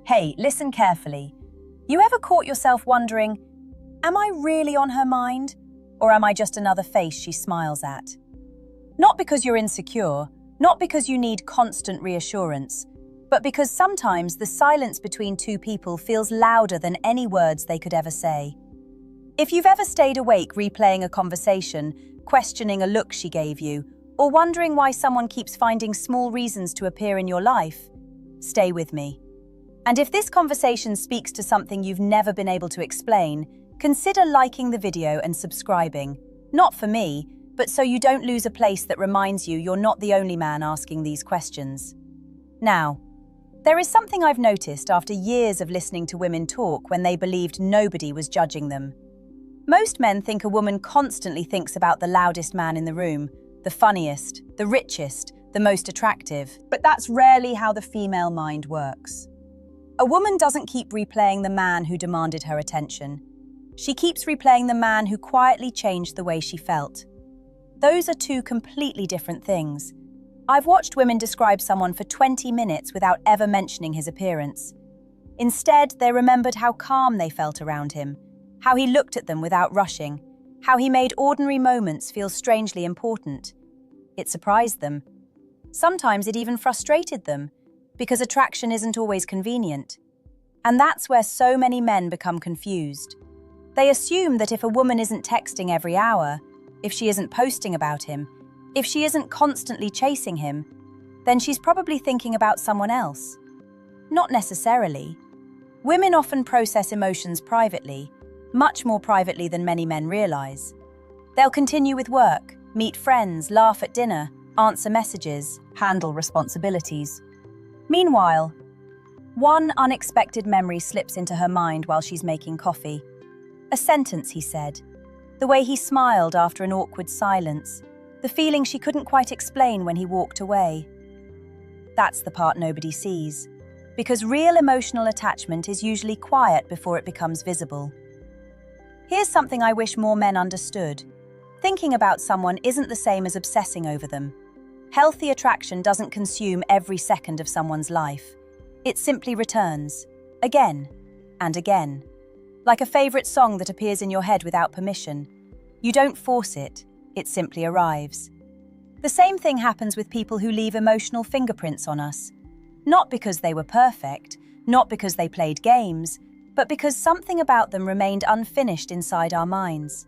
Hey, listen carefully. You ever caught yourself wondering, am I really on her mind? Or am I just another face she smiles at? Not because you're insecure, not because you need constant reassurance, but because sometimes the silence between two people feels louder than any words they could ever say. If you've ever stayed awake replaying a conversation, questioning a look she gave you, or wondering why someone keeps finding small reasons to appear in your life, stay with me. And if this conversation speaks to something you've never been able to explain, consider liking the video and subscribing. Not for me, but so you don't lose a place that reminds you you're not the only man asking these questions. Now, there is something I've noticed after years of listening to women talk when they believed nobody was judging them. Most men think a woman constantly thinks about the loudest man in the room, the funniest, the richest, the most attractive, but that's rarely how the female mind works. A woman doesn't keep replaying the man who demanded her attention. She keeps replaying the man who quietly changed the way she felt. Those are two completely different things. I've watched women describe someone for 20 minutes without ever mentioning his appearance. Instead, they remembered how calm they felt around him, how he looked at them without rushing, how he made ordinary moments feel strangely important. It surprised them. Sometimes it even frustrated them, because attraction isn't always convenient. And that's where so many men become confused. They assume that if a woman isn't texting every hour, if she isn't posting about him, if she isn't constantly chasing him, then she's probably thinking about someone else. Not necessarily. Women often process emotions privately, much more privately than many men realize. They'll continue with work, meet friends, laugh at dinner, answer messages, handle responsibilities. Meanwhile, one unexpected memory slips into her mind while she's making coffee. A sentence he said, the way he smiled after an awkward silence, the feeling she couldn't quite explain when he walked away. That's the part nobody sees, because real emotional attachment is usually quiet before it becomes visible. Here's something I wish more men understood. Thinking about someone isn't the same as obsessing over them. Healthy attraction doesn't consume every second of someone's life. It simply returns, again and again. Like a favorite song that appears in your head without permission. You don't force it, it simply arrives. The same thing happens with people who leave emotional fingerprints on us. Not because they were perfect, not because they played games, but because something about them remained unfinished inside our minds.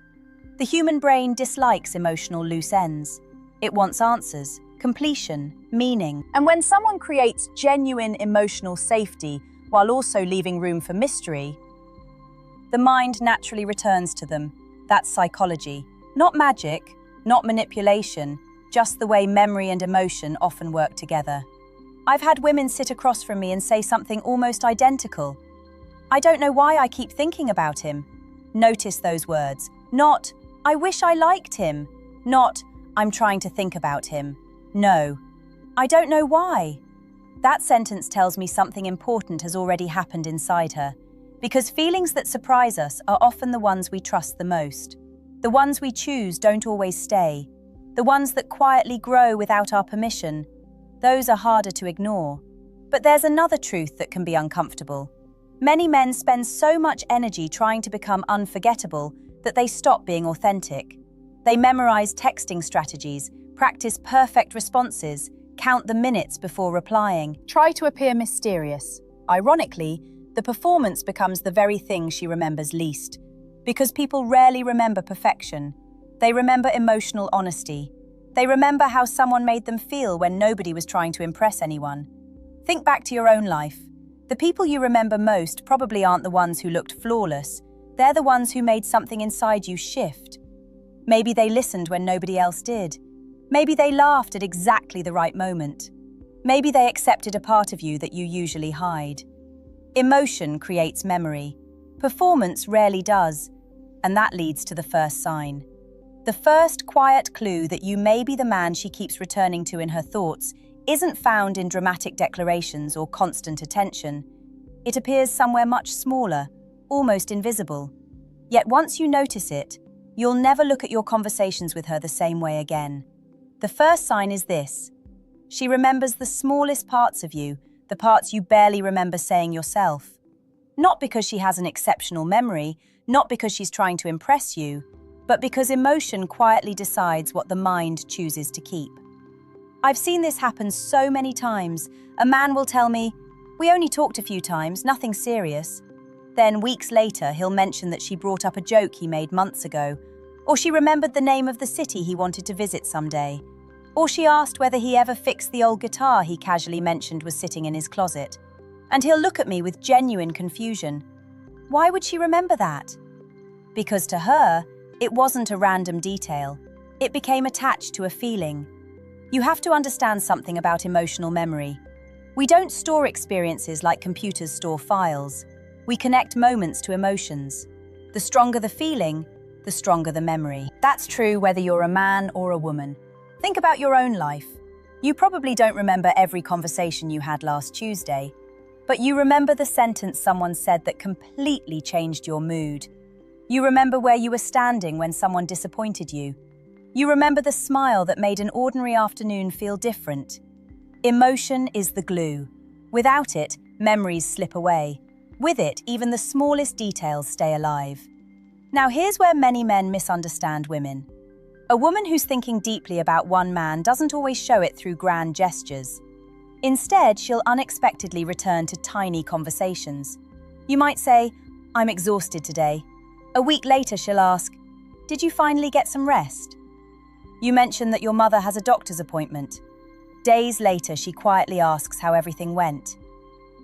The human brain dislikes emotional loose ends. It wants answers, completion, meaning. And when someone creates genuine emotional safety while also leaving room for mystery, the mind naturally returns to them. That's psychology. Not magic, not manipulation, just the way memory and emotion often work together. I've had women sit across from me and say something almost identical. I don't know why I keep thinking about him. Notice those words. Not, I wish I liked him. Not, I'm trying to think about him. No, I don't know why. That sentence tells me something important has already happened inside her, because feelings that surprise us are often the ones we trust the most. The ones we choose don't always stay. The ones that quietly grow without our permission. Those are harder to ignore. But there's another truth that can be uncomfortable. Many men spend so much energy trying to become unforgettable that they stop being authentic. They memorize texting strategies, practice perfect responses, count the minutes before replying, try to appear mysterious. Ironically, the performance becomes the very thing she remembers least. Because people rarely remember perfection. They remember emotional honesty. They remember how someone made them feel when nobody was trying to impress anyone. Think back to your own life. The people you remember most probably aren't the ones who looked flawless. They're the ones who made something inside you shift. Maybe they listened when nobody else did. Maybe they laughed at exactly the right moment. Maybe they accepted a part of you that you usually hide. Emotion creates memory. Performance rarely does, and that leads to the first sign. The first quiet clue that you may be the man she keeps returning to in her thoughts isn't found in dramatic declarations or constant attention. It appears somewhere much smaller, almost invisible. Yet once you notice it, you'll never look at your conversations with her the same way again. The first sign is this. She remembers the smallest parts of you, the parts you barely remember saying yourself. Not because she has an exceptional memory, not because she's trying to impress you, but because emotion quietly decides what the mind chooses to keep. I've seen this happen so many times. A man will tell me, "We only talked a few times, nothing serious." Then weeks later, he'll mention that she brought up a joke he made months ago, or she remembered the name of the city he wanted to visit someday, or she asked whether he ever fixed the old guitar he casually mentioned was sitting in his closet. And he'll look at me with genuine confusion. Why would she remember that? Because to her, it wasn't a random detail. It became attached to a feeling. You have to understand something about emotional memory. We don't store experiences like computers store files. We connect moments to emotions. The stronger the feeling, the stronger the memory. That's true whether you're a man or a woman. Think about your own life. You probably don't remember every conversation you had last Tuesday, but you remember the sentence someone said that completely changed your mood. You remember where you were standing when someone disappointed you. You remember the smile that made an ordinary afternoon feel different. Emotion is the glue. Without it, memories slip away. With it, even the smallest details stay alive. Now here's where many men misunderstand women. A woman who's thinking deeply about one man doesn't always show it through grand gestures. Instead, she'll unexpectedly return to tiny conversations. You might say, "I'm exhausted today." A week later, she'll ask, "Did you finally get some rest?" You mention that your mother has a doctor's appointment. Days later, she quietly asks how everything went.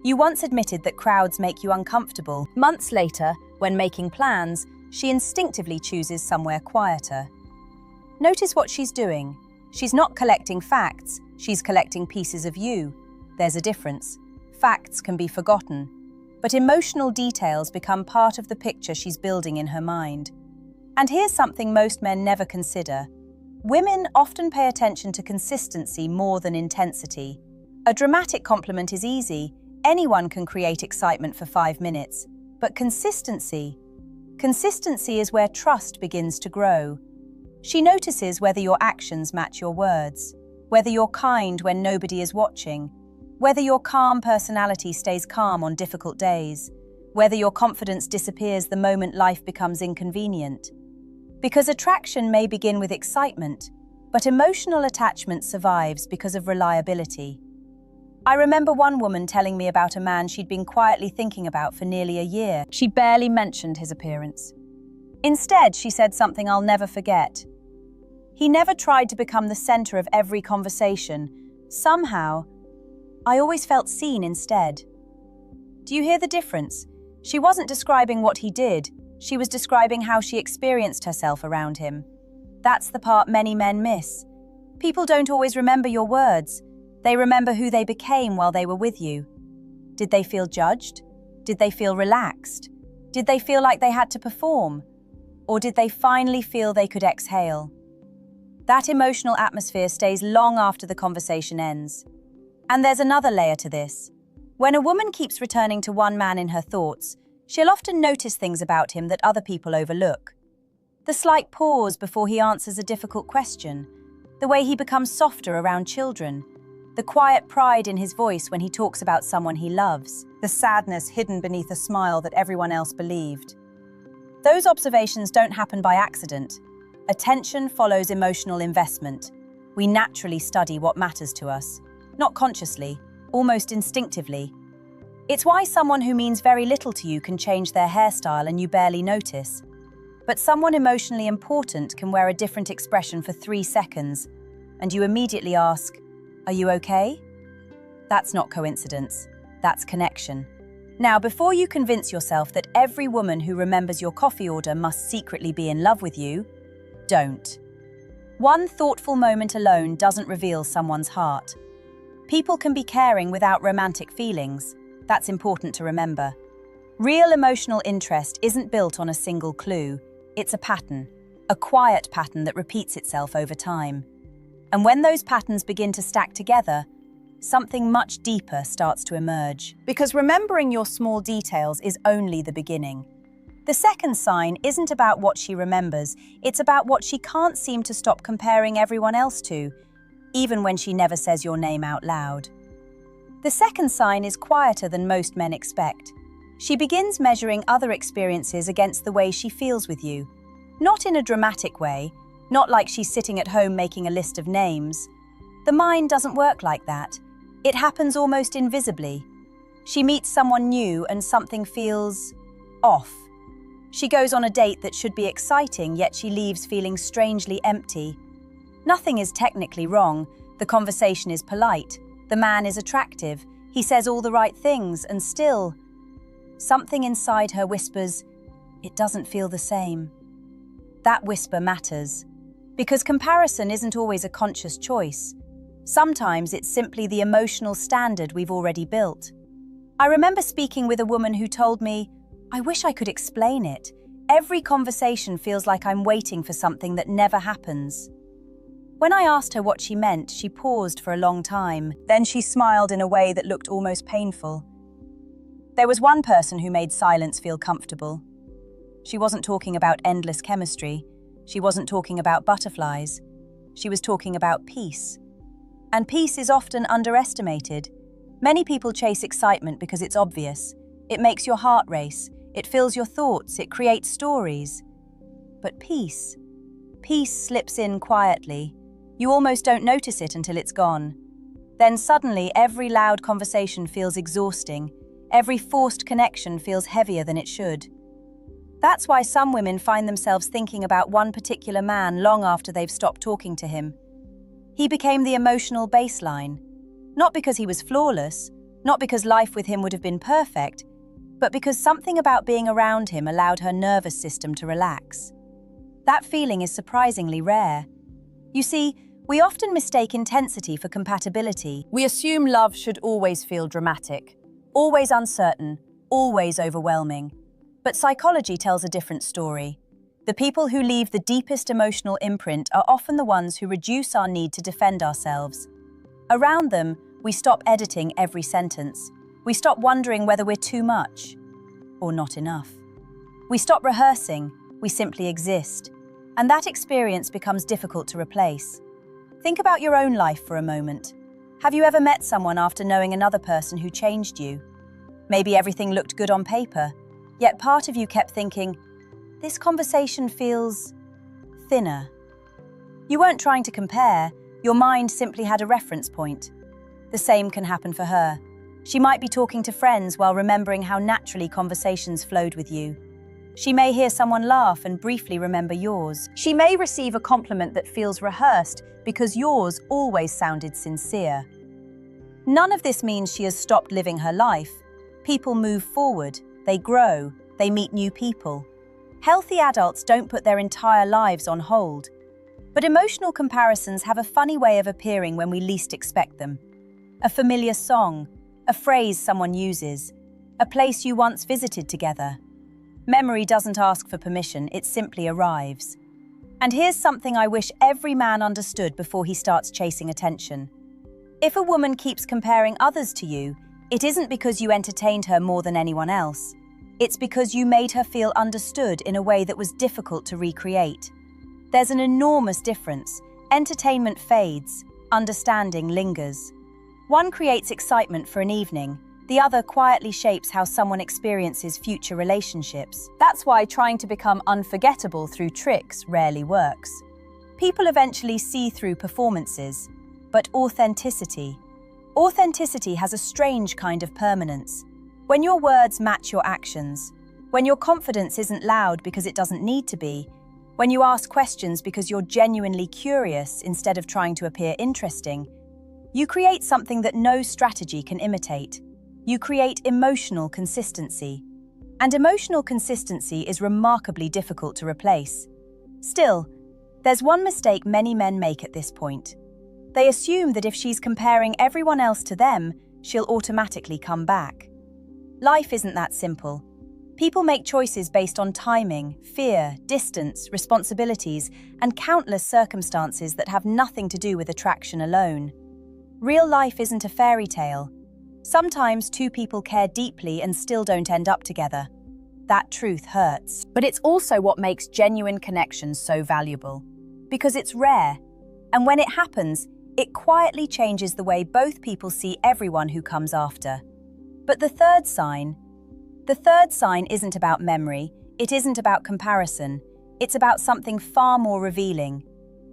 You once admitted that crowds make you uncomfortable. Months later, when making plans, she instinctively chooses somewhere quieter. Notice what she's doing. She's not collecting facts, she's collecting pieces of you. There's a difference. Facts can be forgotten, but emotional details become part of the picture she's building in her mind. And here's something most men never consider. Women often pay attention to consistency more than intensity. A dramatic compliment is easy. Anyone can create excitement for 5 minutes. But consistency is where trust begins to grow. She notices whether your actions match your words, whether you're kind when nobody is watching, whether your calm personality stays calm on difficult days, whether your confidence disappears the moment life becomes inconvenient. Because attraction may begin with excitement, but emotional attachment survives because of reliability. I remember one woman telling me about a man she'd been quietly thinking about for nearly a year. She barely mentioned his appearance. Instead, she said something I'll never forget. He never tried to become the center of every conversation. Somehow, I always felt seen instead. Do you hear the difference? She wasn't describing what he did. She was describing how she experienced herself around him. That's the part many men miss. People don't always remember your words. They remember who they became while they were with you. Did they feel judged? Did they feel relaxed? Did they feel like they had to perform? Or did they finally feel they could exhale? That emotional atmosphere stays long after the conversation ends. And there's another layer to this. When a woman keeps returning to one man in her thoughts, she'll often notice things about him that other people overlook. The slight pause before he answers a difficult question, the way he becomes softer around children, the quiet pride in his voice when he talks about someone he loves, the sadness hidden beneath a smile that everyone else believed. Those observations don't happen by accident. Attention follows emotional investment. We naturally study what matters to us, not consciously, almost instinctively. It's why someone who means very little to you can change their hairstyle and you barely notice. But someone emotionally important can wear a different expression for 3 seconds, and you immediately ask, "Are you okay?" That's not coincidence. That's connection. Now, before you convince yourself that every woman who remembers your coffee order must secretly be in love with you, don't. One thoughtful moment alone doesn't reveal someone's heart. People can be caring without romantic feelings. That's important to remember. Real emotional interest isn't built on a single clue. It's a pattern, a quiet pattern that repeats itself over time. And when those patterns begin to stack together, something much deeper starts to emerge. Because remembering your small details is only the beginning. The second sign isn't about what she remembers, it's about what she can't seem to stop comparing everyone else to, even when she never says your name out loud. The second sign is quieter than most men expect. She begins measuring other experiences against the way she feels with you. Not in a dramatic way, not like she's sitting at home making a list of names. The mind doesn't work like that. It happens almost invisibly. She meets someone new and something feels off. She goes on a date that should be exciting, yet she leaves feeling strangely empty. Nothing is technically wrong. The conversation is polite. The man is attractive. He says all the right things, and still, something inside her whispers, it doesn't feel the same. That whisper matters, because comparison isn't always a conscious choice. Sometimes it's simply the emotional standard we've already built. I remember speaking with a woman who told me, "I wish I could explain it. Every conversation feels like I'm waiting for something that never happens." When I asked her what she meant, she paused for a long time. Then she smiled in a way that looked almost painful. There was one person who made silence feel comfortable. She wasn't talking about endless chemistry. She wasn't talking about butterflies. She was talking about peace. And peace is often underestimated. Many people chase excitement because it's obvious. It makes your heart race. It fills your thoughts. It creates stories. But peace slips in quietly. You almost don't notice it until it's gone. Then suddenly, every loud conversation feels exhausting. Every forced connection feels heavier than it should. That's why some women find themselves thinking about one particular man long after they've stopped talking to him. He became the emotional baseline. Not because he was flawless, not because life with him would have been perfect, but because something about being around him allowed her nervous system to relax. That feeling is surprisingly rare. You see, we often mistake intensity for compatibility. We assume love should always feel dramatic, always uncertain, always overwhelming. But psychology tells a different story. The people who leave the deepest emotional imprint are often the ones who reduce our need to defend ourselves. Around them, we stop editing every sentence. We stop wondering whether we're too much or not enough. We stop rehearsing, we simply exist. And that experience becomes difficult to replace. Think about your own life for a moment. Have you ever met someone after knowing another person who changed you? Maybe everything looked good on paper, yet part of you kept thinking, this conversation feels thinner. You weren't trying to compare, your mind simply had a reference point. The same can happen for her. She might be talking to friends while remembering how naturally conversations flowed with you. She may hear someone laugh and briefly remember yours. She may receive a compliment that feels rehearsed because yours always sounded sincere. None of this means she has stopped living her life. People move forward, they grow, they meet new people. Healthy adults don't put their entire lives on hold. But emotional comparisons have a funny way of appearing when we least expect them. A familiar song, a phrase someone uses, a place you once visited together. Memory doesn't ask for permission, it simply arrives. And here's something I wish every man understood before he starts chasing attention. If a woman keeps comparing others to you, it isn't because you entertained her more than anyone else. It's because you made her feel understood in a way that was difficult to recreate. There's an enormous difference. Entertainment fades, understanding lingers. One creates excitement for an evening, the other quietly shapes how someone experiences future relationships. That's why trying to become unforgettable through tricks rarely works. People eventually see through performances, but authenticity has a strange kind of permanence. When your words match your actions, when your confidence isn't loud because it doesn't need to be, when you ask questions because you're genuinely curious instead of trying to appear interesting, you create something that no strategy can imitate. You create emotional consistency. And emotional consistency is remarkably difficult to replace. Still, there's one mistake many men make at this point. They assume that if she's comparing everyone else to them, she'll automatically come back. Life isn't that simple. People make choices based on timing, fear, distance, responsibilities, and countless circumstances that have nothing to do with attraction alone. Real life isn't a fairy tale. Sometimes two people care deeply and still don't end up together. That truth hurts. But it's also what makes genuine connections so valuable. Because it's rare. And when it happens, It quietly changes the way both people see everyone who comes after. But the third sign isn't about memory, it isn't about comparison, it's about something far more revealing.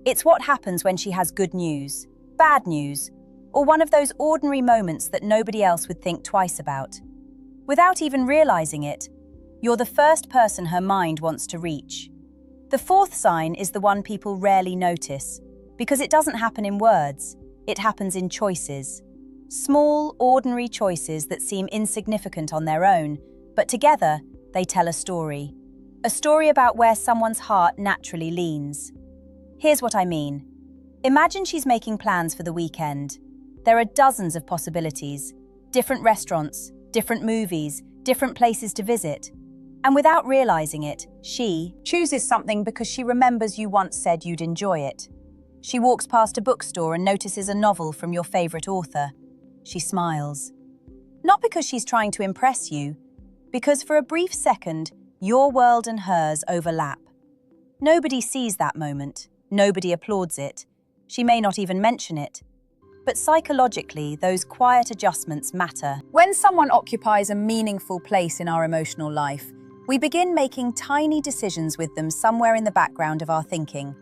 It's what happens when she has good news, bad news, or one of those ordinary moments that nobody else would think twice about. Without even realizing it, you're the first person her mind wants to reach. The fourth sign is the one people rarely notice, because it doesn't happen in words, it happens in choices. Small, ordinary choices that seem insignificant on their own, but together, they tell a story. A story about where someone's heart naturally leans. Here's what I mean. Imagine she's making plans for the weekend. There are dozens of possibilities. Different restaurants, different movies, different places to visit. And without realizing it, she chooses something because she remembers you once said you'd enjoy it. She walks past a bookstore and notices a novel from your favorite author. She smiles. Not because she's trying to impress you, because for a brief second, your world and hers overlap. Nobody sees that moment. Nobody applauds it. She may not even mention it. But psychologically, those quiet adjustments matter. When someone occupies a meaningful place in our emotional life, we begin making tiny decisions with them somewhere in the background of our thinking.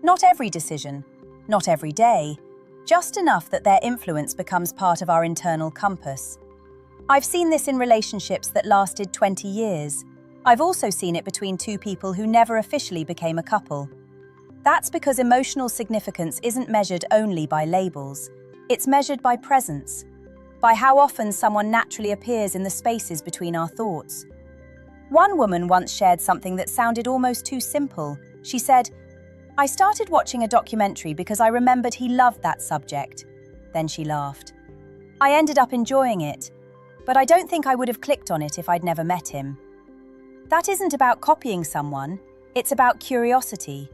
Not every decision, not every day, just enough that their influence becomes part of our internal compass. I've seen this in relationships that lasted 20 years. I've also seen it between two people who never officially became a couple. That's because emotional significance isn't measured only by labels. It's measured by presence, by how often someone naturally appears in the spaces between our thoughts. One woman once shared something that sounded almost too simple. She said, "I started watching a documentary because I remembered he loved that subject." Then she laughed. "I ended up enjoying it, but I don't think I would have clicked on it if I'd never met him." That isn't about copying someone, it's about curiosity.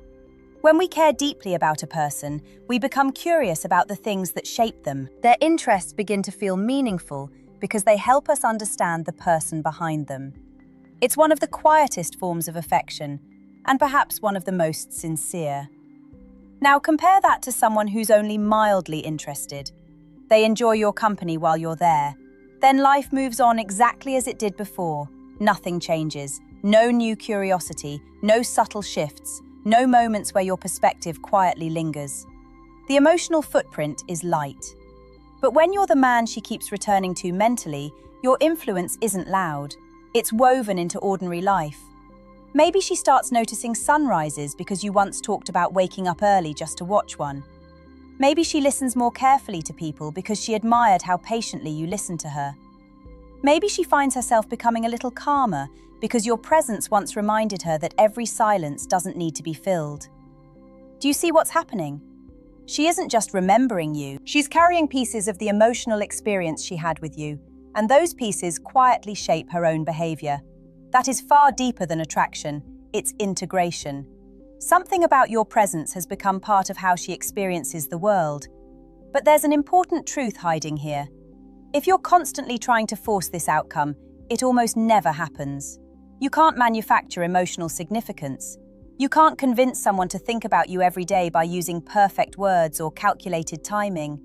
When we care deeply about a person, we become curious about the things that shape them. Their interests begin to feel meaningful because they help us understand the person behind them. It's one of the quietest forms of affection, and perhaps one of the most sincere. Now compare that to someone who's only mildly interested. They enjoy your company while you're there. Then life moves on exactly as it did before. Nothing changes. No new curiosity, no subtle shifts, no moments where your perspective quietly lingers. The emotional footprint is light. But when you're the man she keeps returning to mentally, your influence isn't loud. It's woven into ordinary life. Maybe she starts noticing sunrises because you once talked about waking up early just to watch one. Maybe she listens more carefully to people because she admired how patiently you listened to her. Maybe she finds herself becoming a little calmer because your presence once reminded her that every silence doesn't need to be filled. Do you see what's happening? She isn't just remembering you, she's carrying pieces of the emotional experience she had with you, and those pieces quietly shape her own behavior. That is far deeper than attraction, it's integration. Something about your presence has become part of how she experiences the world. But there's an important truth hiding here. If you're constantly trying to force this outcome, it almost never happens. You can't manufacture emotional significance. You can't convince someone to think about you every day by using perfect words or calculated timing.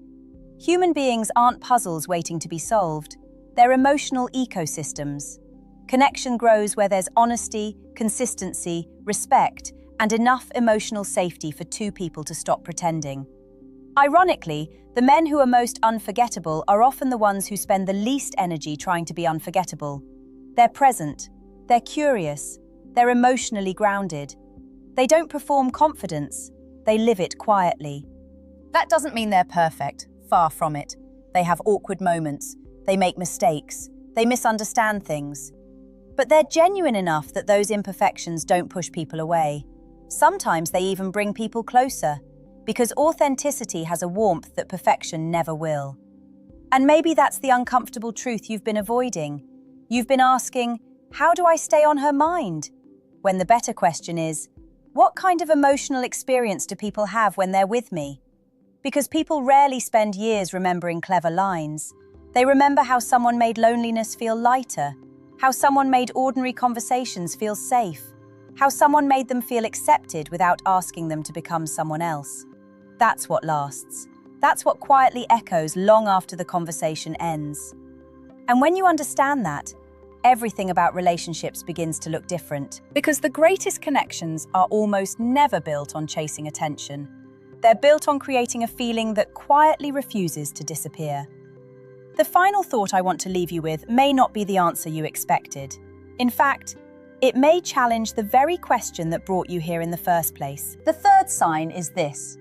Human beings aren't puzzles waiting to be solved. They're emotional ecosystems. Connection grows where there's honesty, consistency, respect, and enough emotional safety for two people to stop pretending. Ironically, the men who are most unforgettable are often the ones who spend the least energy trying to be unforgettable. They're present, they're curious, they're emotionally grounded. They don't perform confidence, they live it quietly. That doesn't mean they're perfect, far from it. They have awkward moments, they make mistakes, they misunderstand things. But they're genuine enough that those imperfections don't push people away. Sometimes they even bring people closer, because authenticity has a warmth that perfection never will. And maybe that's the uncomfortable truth you've been avoiding. You've been asking, how do I stay on her mind? When the better question is, what kind of emotional experience do people have when they're with me? Because people rarely spend years remembering clever lines. They remember how someone made loneliness feel lighter, how someone made ordinary conversations feel safe, how someone made them feel accepted without asking them to become someone else. That's what lasts. That's what quietly echoes long after the conversation ends. And when you understand that, everything about relationships begins to look different. Because the greatest connections are almost never built on chasing attention. They're built on creating a feeling that quietly refuses to disappear. The final thought I want to leave you with may not be the answer you expected. In fact, it may challenge the very question that brought you here in the first place. The third sign is this.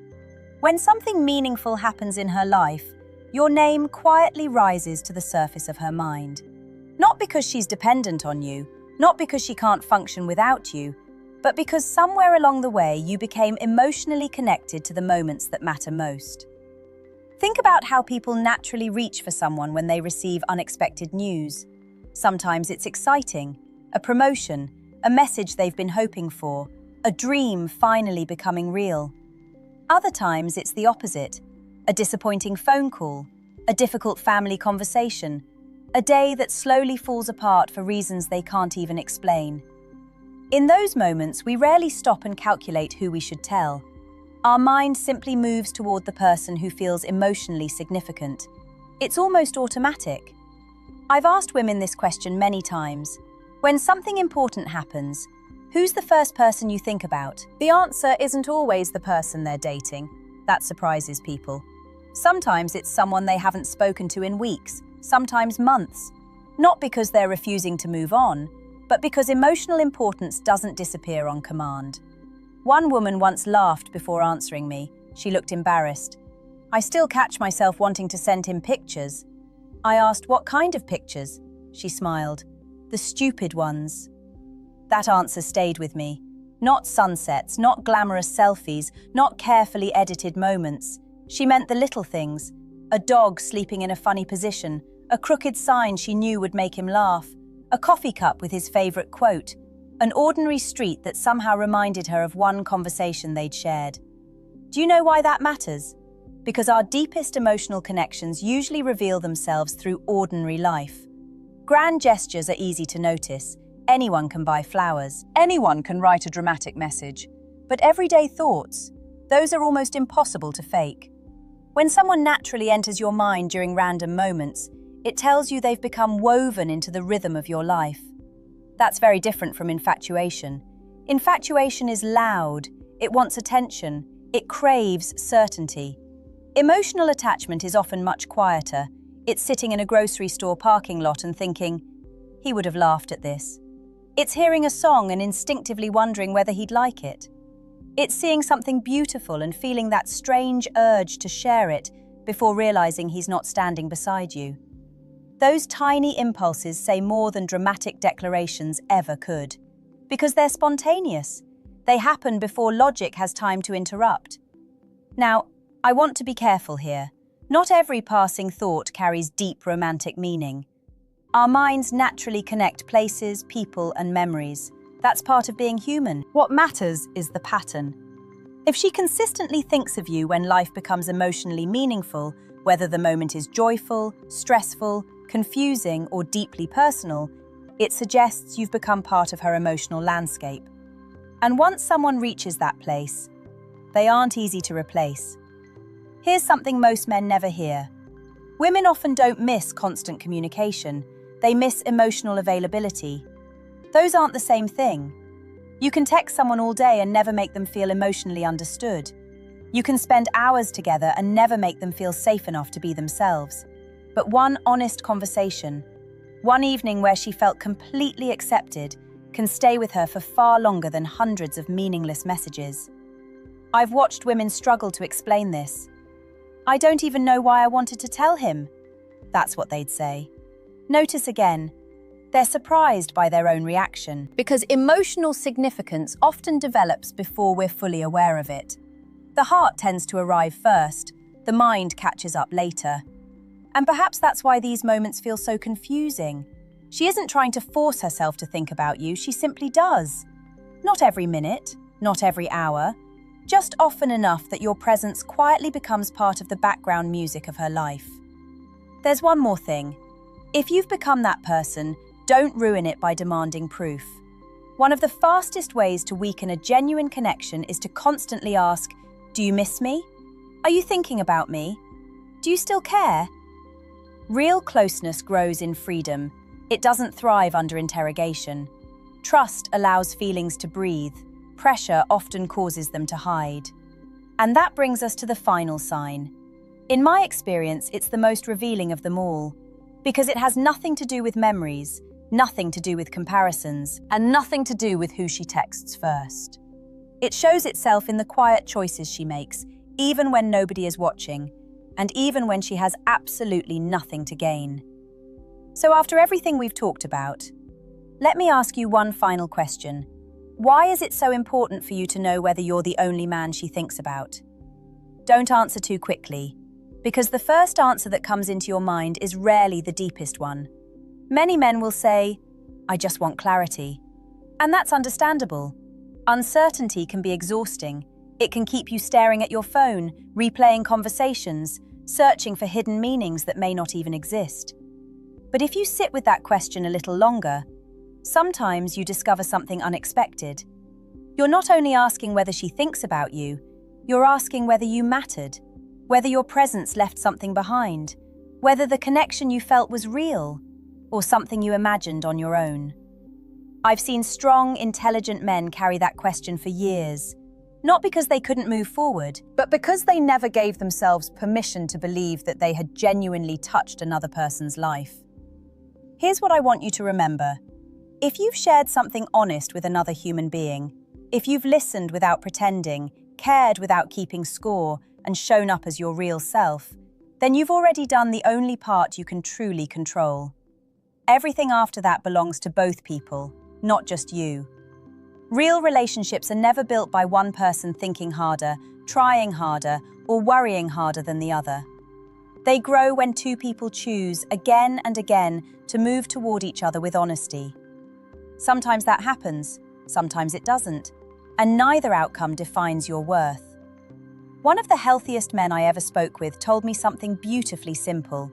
When something meaningful happens in her life, your name quietly rises to the surface of her mind. Not because she's dependent on you, not because she can't function without you, but because somewhere along the way you became emotionally connected to the moments that matter most. Think about how people naturally reach for someone when they receive unexpected news. Sometimes it's exciting, a promotion, a message they've been hoping for, a dream finally becoming real. Other times it's the opposite, a disappointing phone call, a difficult family conversation, a day that slowly falls apart for reasons they can't even explain. In those moments, we rarely stop and calculate who we should tell. Our mind simply moves toward the person who feels emotionally significant. It's almost automatic. I've asked women this question many times. When something important happens, who's the first person you think about? The answer isn't always the person they're dating. That surprises people. Sometimes it's someone they haven't spoken to in weeks, sometimes months. Not because they're refusing to move on, but because emotional importance doesn't disappear on command. One woman once laughed before answering me. She looked embarrassed. I still catch myself wanting to send him pictures. I asked, what kind of pictures? She smiled. The stupid ones. That answer stayed with me. Not sunsets, not glamorous selfies, not carefully edited moments. She meant the little things. A dog sleeping in a funny position, a crooked sign she knew would make him laugh, a coffee cup with his favorite quote, an ordinary street that somehow reminded her of one conversation they'd shared. Do you know why that matters? Because our deepest emotional connections usually reveal themselves through ordinary life. Grand gestures are easy to notice. Anyone can buy flowers. Anyone can write a dramatic message. But everyday thoughts, those are almost impossible to fake. When someone naturally enters your mind during random moments, it tells you they've become woven into the rhythm of your life. That's very different from infatuation. Infatuation is loud, it wants attention, it craves certainty. Emotional attachment is often much quieter. It's sitting in a grocery store parking lot and thinking, he would have laughed at this. It's hearing a song and instinctively wondering whether he'd like it. It's seeing something beautiful and feeling that strange urge to share it before realizing he's not standing beside you. Those tiny impulses say more than dramatic declarations ever could, because they're spontaneous. They happen before logic has time to interrupt. Now, I want to be careful here. Not every passing thought carries deep romantic meaning. Our minds naturally connect places, people, and memories. That's part of being human. What matters is the pattern. If she consistently thinks of you when life becomes emotionally meaningful, whether the moment is joyful, stressful, confusing, or deeply personal, it suggests you've become part of her emotional landscape. And once someone reaches that place, they aren't easy to replace. Here's something most men never hear. Women often don't miss constant communication. They miss emotional availability. Those aren't the same thing. You can text someone all day and never make them feel emotionally understood. You can spend hours together and never make them feel safe enough to be themselves. But one honest conversation, one evening where she felt completely accepted, can stay with her for far longer than hundreds of meaningless messages. I've watched women struggle to explain this. I don't even know why I wanted to tell him. That's what they'd say. Notice again, they're surprised by their own reaction, because emotional significance often develops before we're fully aware of it. The heart tends to arrive first, the mind catches up later. And perhaps that's why these moments feel so confusing. She isn't trying to force herself to think about you, she simply does. Not every minute, not every hour, just often enough that your presence quietly becomes part of the background music of her life. There's one more thing. If you've become that person, don't ruin it by demanding proof. One of the fastest ways to weaken a genuine connection is to constantly ask, "Do you miss me? Are you thinking about me?" Do you still care? Real closeness grows in freedom. It doesn't thrive under interrogation. Trust allows feelings to breathe. Pressure often causes them to hide. And that brings us to the final sign. In my experience, it's the most revealing of them all, because it has nothing to do with memories, nothing to do with comparisons, and nothing to do with who she texts first. It shows itself in the quiet choices she makes, even when nobody is watching, and even when she has absolutely nothing to gain. So after everything we've talked about, let me ask you one final question. Why is it so important for you to know whether you're the only man she thinks about? Don't answer too quickly, because the first answer that comes into your mind is rarely the deepest one. Many men will say, "I just want clarity." And that's understandable. Uncertainty can be exhausting. It can keep you staring at your phone, replaying conversations, searching for hidden meanings that may not even exist. But if you sit with that question a little longer, sometimes you discover something unexpected. You're not only asking whether she thinks about you, you're asking whether you mattered, whether your presence left something behind, whether the connection you felt was real, or something you imagined on your own. I've seen strong, intelligent men carry that question for years, not because they couldn't move forward, but because they never gave themselves permission to believe that they had genuinely touched another person's life. Here's what I want you to remember. If you've shared something honest with another human being, if you've listened without pretending, cared without keeping score, and shown up as your real self, then you've already done the only part you can truly control. Everything after that belongs to both people, not just you. Real relationships are never built by one person thinking harder, trying harder, or worrying harder than the other. They grow when two people choose, again and again, to move toward each other with honesty. Sometimes that happens, sometimes it doesn't, and neither outcome defines your worth. One of the healthiest men I ever spoke with told me something beautifully simple.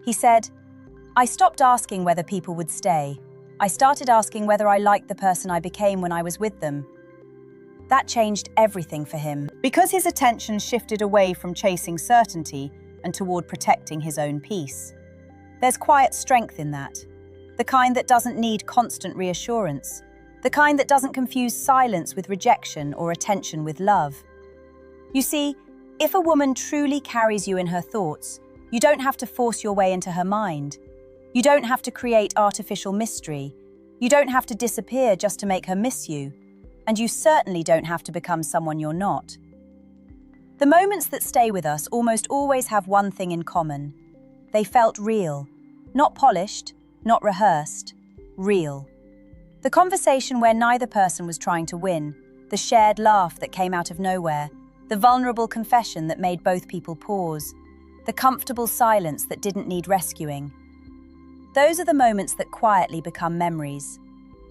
He said, "I stopped asking whether people would stay. I started asking whether I liked the person I became when I was with them." That changed everything for him, because his attention shifted away from chasing certainty and toward protecting his own peace. There's quiet strength in that, the kind that doesn't need constant reassurance, the kind that doesn't confuse silence with rejection or attention with love. You see, if a woman truly carries you in her thoughts, you don't have to force your way into her mind. You don't have to create artificial mystery. You don't have to disappear just to make her miss you. And you certainly don't have to become someone you're not. The moments that stay with us almost always have one thing in common. They felt real. Not polished, not rehearsed. Real. The conversation where neither person was trying to win, the shared laugh that came out of nowhere, the vulnerable confession that made both people pause, the comfortable silence that didn't need rescuing. Those are the moments that quietly become memories.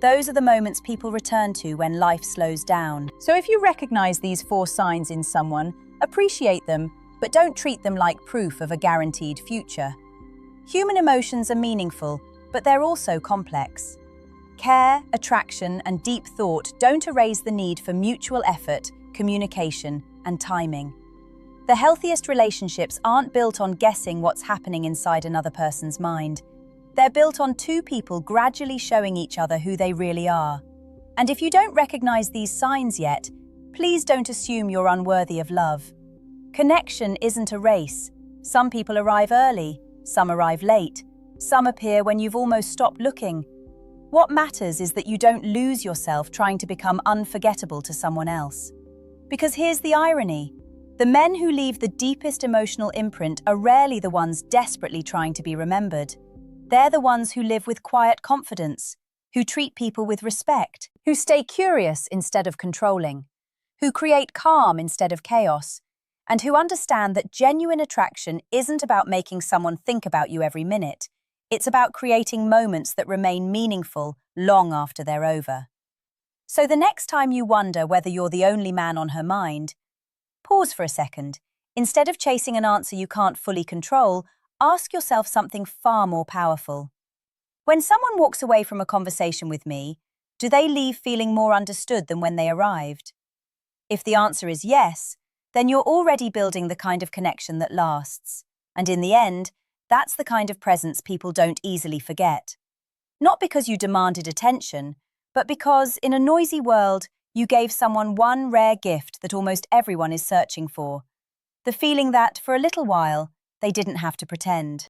Those are the moments people return to when life slows down. So if you recognize these 4 signs in someone, appreciate them, but don't treat them like proof of a guaranteed future. Human emotions are meaningful, but they're also complex. Care, attraction, and deep thought don't erase the need for mutual effort, communication, and timing. The healthiest relationships aren't built on guessing what's happening inside another person's mind. They're built on 2 people gradually showing each other who they really are. And if you don't recognize these signs yet, please don't assume you're unworthy of love. Connection isn't a race. Some people arrive early, some arrive late, some appear when you've almost stopped looking. What matters is that you don't lose yourself trying to become unforgettable to someone else. Because here's the irony. The men who leave the deepest emotional imprint are rarely the ones desperately trying to be remembered. They're the ones who live with quiet confidence, who treat people with respect, who stay curious instead of controlling, who create calm instead of chaos, and who understand that genuine attraction isn't about making someone think about you every minute. It's about creating moments that remain meaningful long after they're over. So the next time you wonder whether you're the only man on her mind, pause for a second. Instead of chasing an answer you can't fully control, ask yourself something far more powerful. When someone walks away from a conversation with me, do they leave feeling more understood than when they arrived? If the answer is yes, then you're already building the kind of connection that lasts. And in the end, that's the kind of presence people don't easily forget. Not because you demanded attention, but because, in a noisy world, you gave someone one rare gift that almost everyone is searching for. The feeling that, for a little while, they didn't have to pretend.